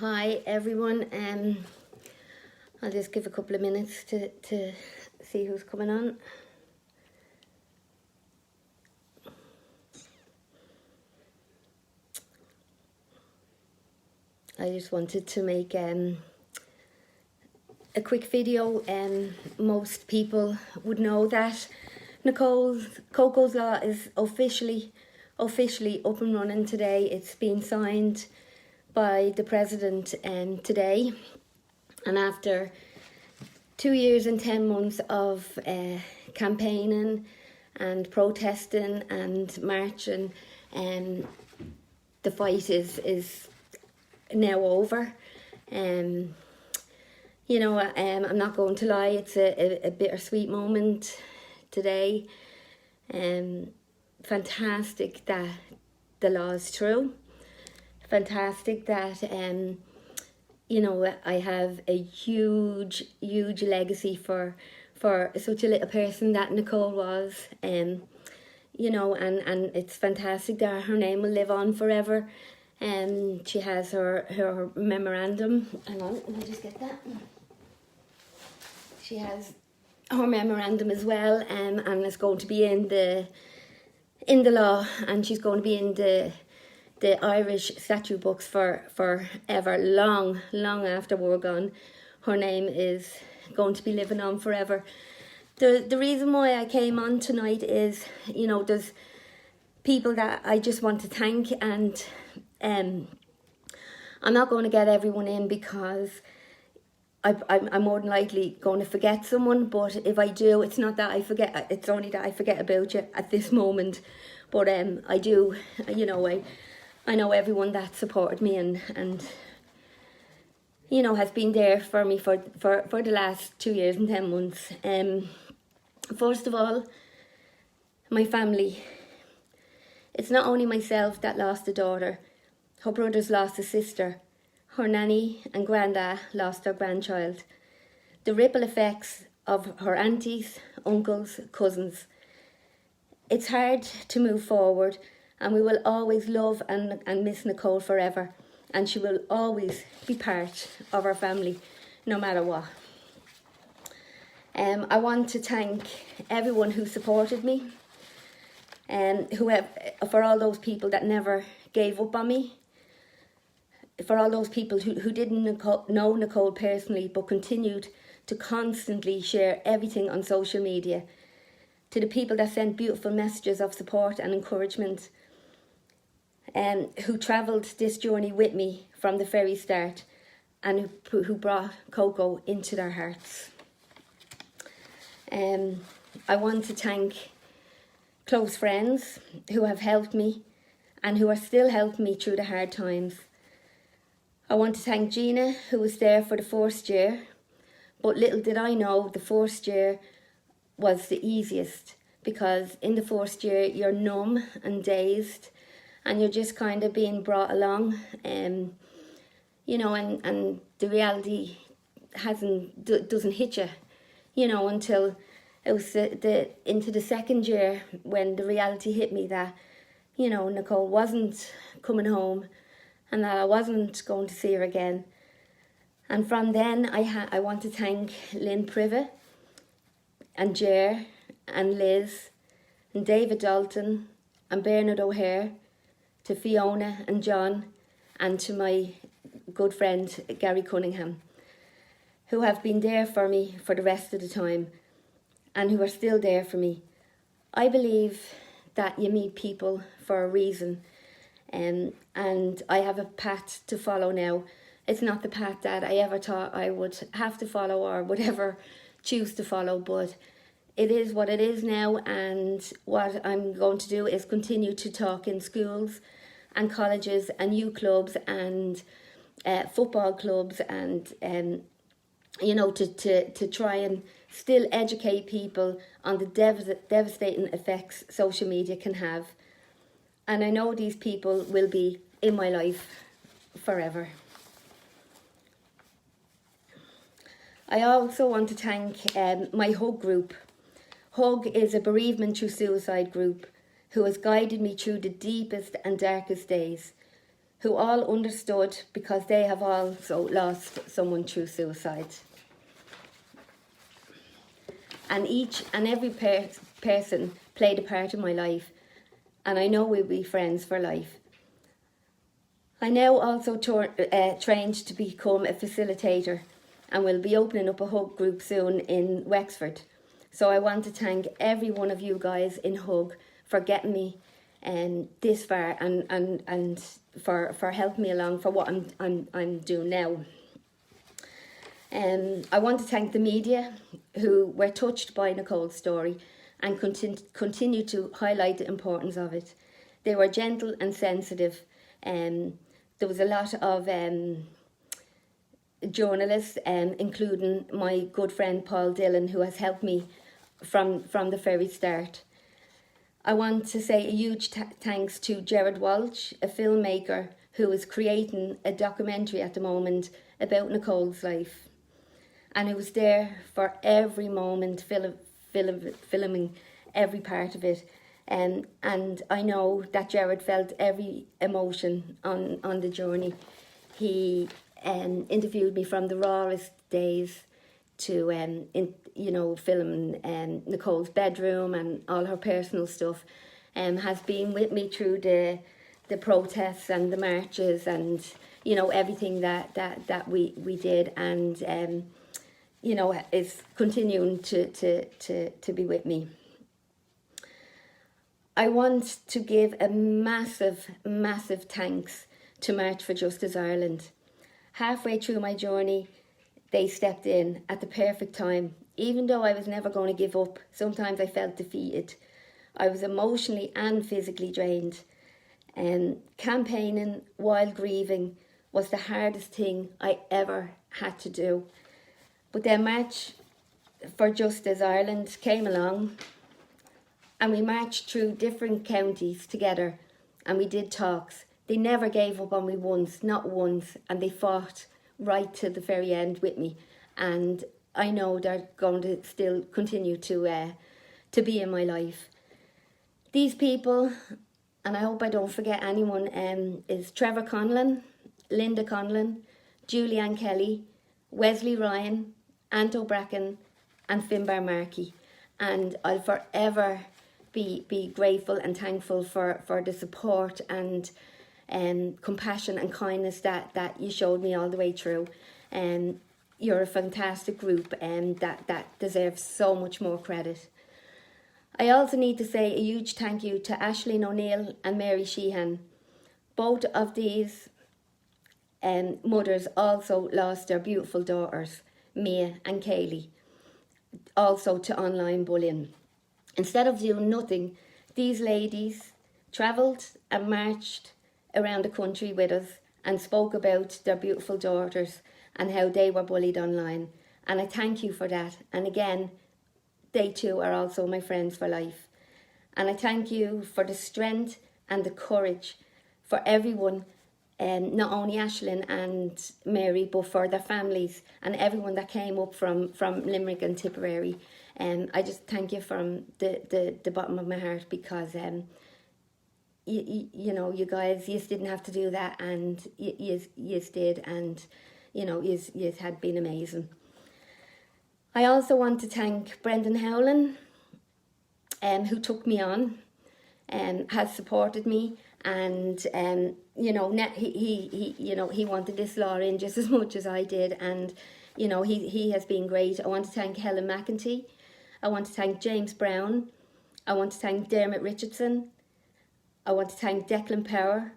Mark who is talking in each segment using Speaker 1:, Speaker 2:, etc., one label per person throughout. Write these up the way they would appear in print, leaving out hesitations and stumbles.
Speaker 1: Hi everyone. I'll just give a couple of minutes to see who's coming on. I just wanted to make a quick video. Most people would know that Coco's Law is officially up and running today. It's been signed by the President today, and after 2 years and 10 months of campaigning and protesting and marching, the fight is now over. I'm not going to lie, it's a bittersweet moment today. Fantastic that the law is true. Fantastic that I have a huge legacy for such a little person that Nicole was. And it's fantastic that her name will live on forever. She has her memorandum. Hang on, let me just get that. She has her memorandum as well, and it's going to be in the law, and she's going to be in the Irish statute books for forever, long after we're gone. Her name is going to be living on forever. The reason why I came on tonight is, there's people that I just want to thank, and I'm not going to get everyone in because I'm more than likely going to forget someone. But if I do, it's not that I forget, it's only that I forget about you at this moment. But I do, I know everyone that supported me and has been there for me for the last 2 years and 10 months. First of all, my family. It's not only myself that lost a daughter. Her brothers lost a sister. Her nanny and granda lost their grandchild. The ripple effects of her aunties, uncles, cousins. It's hard to move forward, and we will always love and miss Nicole forever. And she will always be part of our family, no matter what. I want to thank everyone who supported me, and for all those people that never gave up on me, for all those people who didn't know Nicole personally but continued to constantly share everything on social media, to the people that sent beautiful messages of support and encouragement, who travelled this journey with me from the very start, and who brought Coco into their hearts. I want to thank close friends who have helped me and who are still helping me through the hard times. I want to thank Gina, who was there for the first year, but little did I know the first year was the easiest, because in the first year you're numb and dazed, and you're just kind of being brought along, and the reality doesn't hit you, until it was into the second year when the reality hit me that, Nicole wasn't coming home and that I wasn't going to see her again. And from then I want to thank Lynn Privet and Ger and Liz and David Dalton and Bernard O'Hare, to Fiona and John, and to my good friend Gary Cunningham, who have been there for me for the rest of the time and who are still there for me. I believe that you meet people for a reason, and I have a path to follow now. It's not the path that I ever thought I would have to follow or would ever choose to follow, but it is what it is now, and what I'm going to do is continue to talk in schools and colleges and youth clubs and football clubs, and to try and still educate people on the devastating effects social media can have. And I know these people will be in my life forever. I also want to thank my HUG group. HUG is a bereavement through suicide group who has guided me through the deepest and darkest days. who all understood because they have also lost someone through suicide. And each and every person played a part in my life, and I know we'll be friends for life. I now also trained to become a facilitator, and will be opening up a hug group soon in Wexford. So I want to thank every one of you guys in Hug for getting me this far, and for helping me along for what I'm doing now. I want to thank the media who were touched by Nicole's story and continue to highlight the importance of it. They were gentle and sensitive. There was a lot of journalists, including my good friend Paul Dillon, who has helped me from the very start. I want to say a huge thanks to Gerard Walsh, a filmmaker who is creating a documentary at the moment about Nicole's life, and who was there for every moment, filming every part of it. And I know that Gerard felt every emotion on the journey. He interviewed me from the rawest days to filming Nicole's bedroom and all her personal stuff. Has been with me through the protests and the marches and everything that we did, and is continuing to be with me. I want to give a massive thanks to March for Justice Ireland. Halfway through my journey, they stepped in at the perfect time. Even though I was never going to give up, sometimes I felt defeated. I was emotionally and physically drained. Campaigning while grieving was the hardest thing I ever had to do. But then March for Justice Ireland came along, and we marched through different counties together, and we did talks. They never gave up on me once, not once, and they fought right to the very end with me. And I know they're going to still continue to be in my life. These people, and I hope I don't forget anyone, is Trevor Conlon, Linda Conlon, Julianne Kelly, Wesley Ryan, Anto Bracken, and Finbar Markey. And I'll forever be grateful and thankful for the support and compassion and kindness that you showed me all the way through. You're a fantastic group that deserves so much more credit. I also need to say a huge thank you to Aisling O'Neill and Mary Sheehan. Both of these mothers also lost their beautiful daughters, Mia and Kaylee, also to online bullying. Instead of doing nothing, these ladies travelled and marched around the country with us and spoke about their beautiful daughters and how they were bullied online. And I thank you for that. And again, they too are also my friends for life. And I thank you for the strength and the courage for everyone, not only Aisling and Mary, but for their families and everyone that came up from Limerick and Tipperary. I just thank you from the bottom of my heart, because you guys, you didn't have to do that, and you did, and you had been amazing. I also want to thank Brendan Howlin, who took me on, has supported me, and he wanted this law in just as much as I did, and he has been great. I want to thank Helen McEntee. I want to thank James Brown. I want to thank Dermot Richardson. I want to thank Declan Power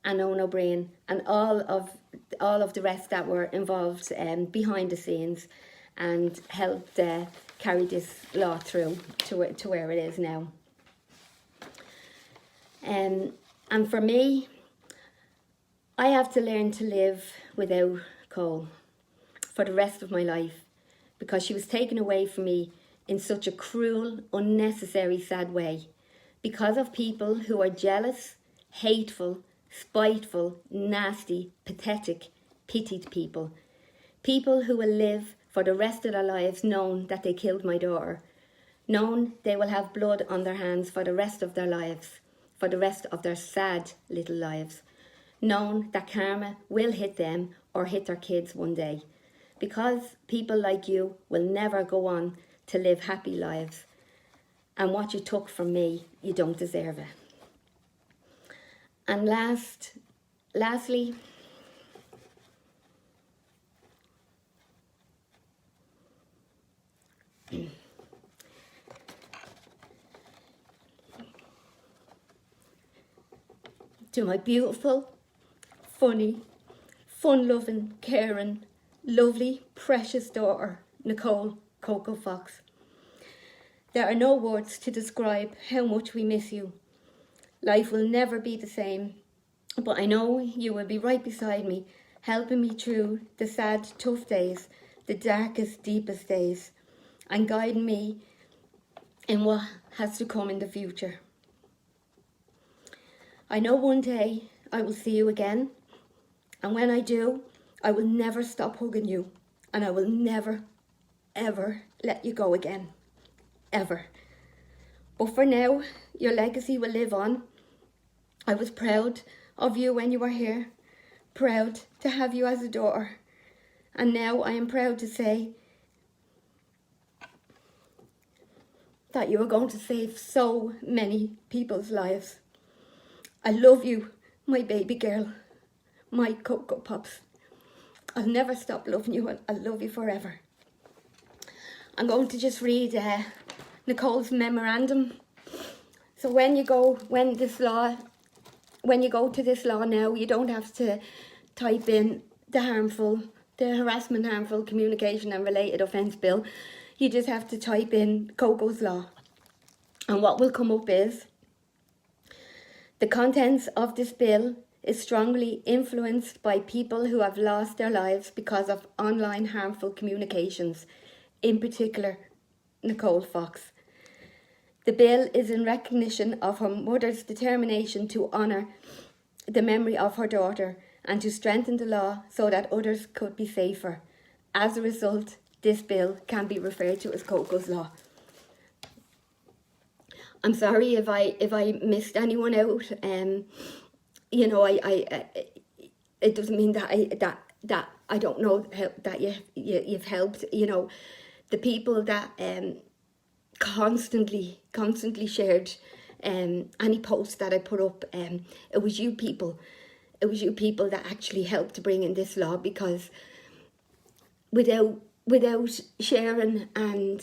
Speaker 1: and Owen O'Brien and all of the rest that were involved behind the scenes and helped carry this law through to where it is now. And for me, I have to learn to live without Cole for the rest of my life, because she was taken away from me in such a cruel, unnecessary, sad way, because of people who are jealous, hateful, spiteful, nasty, pathetic, pitied people. People who will live for the rest of their lives knowing that they killed my daughter, knowing they will have blood on their hands for the rest of their lives, for the rest of their sad little lives, knowing that karma will hit them or hit their kids one day. Because people like you will never go on to live happy lives. And what you took from me, you don't deserve it. And lastly, to my beautiful, funny, fun-loving, caring, lovely, precious daughter, Nicole Coco Fox. There are no words to describe how much we miss you. Life will never be the same, but I know you will be right beside me, helping me through the sad, tough days, the darkest, deepest days, and guiding me in what has to come in the future. I know one day I will see you again, and when I do, I will never stop hugging you, and I will never, ever let you go again. Ever. But for now, your legacy will live on. I was proud of you when you were here, proud to have you as a daughter, and now I am proud to say that you are going to save so many people's lives. I love you, my baby girl, my Coco Pops. I'll never stop loving you. I'll love you forever. I'm going to just read Nicole's memorandum. So when you go to this law now, you don't have to type in the harassment, harmful communication and related offence bill. You just have to type in Coco's Law. And what will come up is, the contents of this bill is strongly influenced by people who have lost their lives because of online harmful communications, in particular Nicole Fox. The bill is in recognition of her mother's determination to honour the memory of her daughter and to strengthen the law so that others could be safer. As a result, this bill can be referred to as Coco's Law. I'm sorry if I missed anyone out. You know, it doesn't mean that I don't know that you've helped. You know, the people that constantly shared any post that I put up. It was you people that actually helped to bring in this law, because without sharing and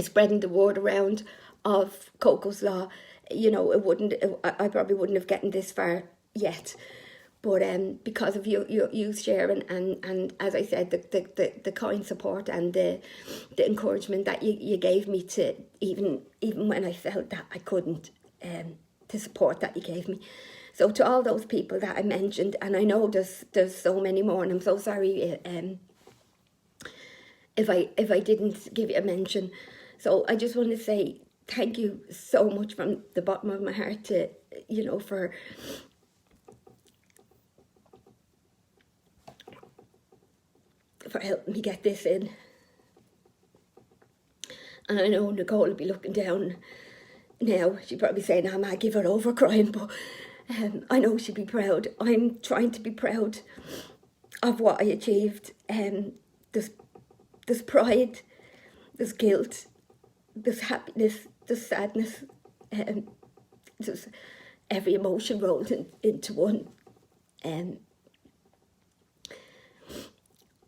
Speaker 1: spreading the word around of Coco's Law, you know, I probably wouldn't have gotten this far yet. But because of you sharing and as I said, the kind support and the encouragement that you gave me, to even when I felt that I couldn't, the support that you gave me. So to all those people that I mentioned, and I know there's so many more, and I'm so sorry if I didn't give you a mention. So I just want to say thank you so much from the bottom of my heart to, you know, for helping me get this in. And I know Nicole will be looking down now. She'd probably say, "Nah, ma, give it over," crying, but I know she'd be proud. I'm trying to be proud of what I achieved. There's pride, there's guilt, there's happiness, there's sadness, there's every emotion rolled into one.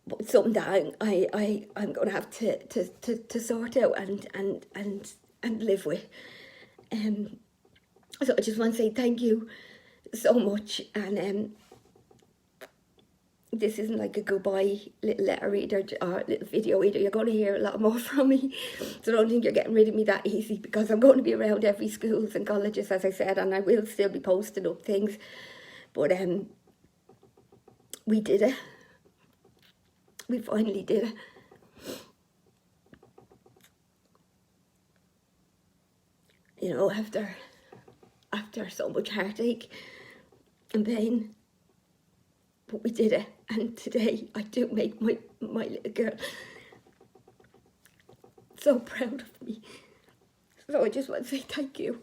Speaker 1: But something that I'm going to have to sort out and live with. So I just want to say thank you so much, and this isn't like a goodbye little letter either, or little video either. You're going to hear a lot more from me, so don't think you're getting rid of me that easy, because I'm going to be around every schools and colleges, as I said, and I will still be posting up things. But we did it. We finally did it. You know, after so much heartache and pain, but we did it. And today I do make my little girl so proud of me. So I just want to say thank you.